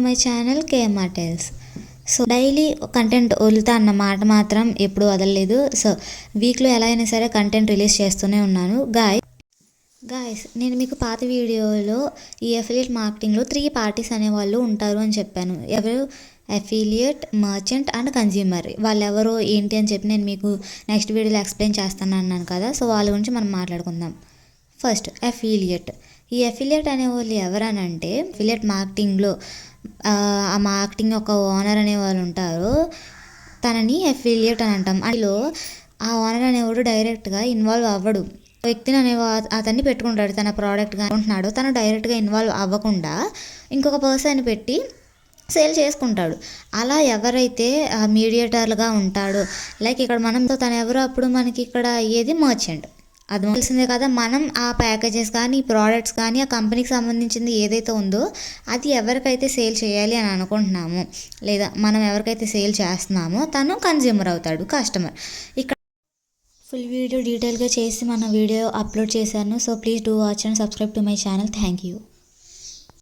My channel KMR tells. So daily content వదులుతా అన్న మాట మాత్రం ఎప్పుడు వదలలేదు. సో వీక్లో ఎలా అయినా సరే కంటెంట్ రిలీజ్ చేస్తూనే ఉన్నాను. గాయస్ నేను మీకు పాత వీడియోలో ఈ అఫిలియేట్ మార్కెటింగ్లో 3 పార్టీస్ అనేవాళ్ళు ఉంటారు అని చెప్పాను. ఎవరు? Affiliate, merchant and consumer. వాళ్ళు ఎవరో ఏంటి అని చెప్పి నేను మీకు నెక్స్ట్ వీడియోలో ఎక్స్ప్లెయిన్ చేస్తాను అన్నాను కదా. సో వాళ్ళ గురించి మనం మాట్లాడుకుందాం. First affiliate. ఈ అఫిలియేట్ అనేవాళ్ళు ఎవరనంటే అఫిలియేట్ మార్కెటింగ్లో ఆ మార్కెటింగ్ యొక్క ఓనర్ అనేవాళ్ళు ఉంటారు. తనని అఫిలియేట్ అని అంటాం. అందులో ఆ ఓనర్ అనేవాడు డైరెక్ట్గా ఇన్వాల్వ్ అవ్వడు. వ్యక్తిని అతన్ని పెట్టుకుంటాడు. తన ప్రోడక్ట్గా అనుకుంటున్నాడు, తను డైరెక్ట్గా ఇన్వాల్వ్ అవ్వకుండా ఇంకొక పర్సన్ పెట్టి సేల్ చేసుకుంటాడు. అలా ఎవరైతే మీడియేటర్లుగా ఉంటాడో, లైక్ ఇక్కడ మనం తను ఎవరో అప్పుడు మనకి ఇక్కడ అయ్యేది మర్చెంట్. అది తెలిసిందే కదా. మనం ఆ ప్యాకేజెస్ కానీ ప్రోడక్ట్స్ కానీ ఆ కంపెనీకి సంబంధించింది ఏదైతే ఉందో అది ఎవరికైతే సేల్ చేయాలి అని అనుకుంటున్నామో, లేదా మనం ఎవరికైతే సేల్ చేస్తున్నామో తను కన్జ్యూమర్ అవుతాడు, కస్టమర్. ఇక్కడ ఫుల్ వీడియో డీటెయిల్గా చేసి మన వీడియో అప్లోడ్ చేశాను. So please do watch and subscribe to my channel. Thank you.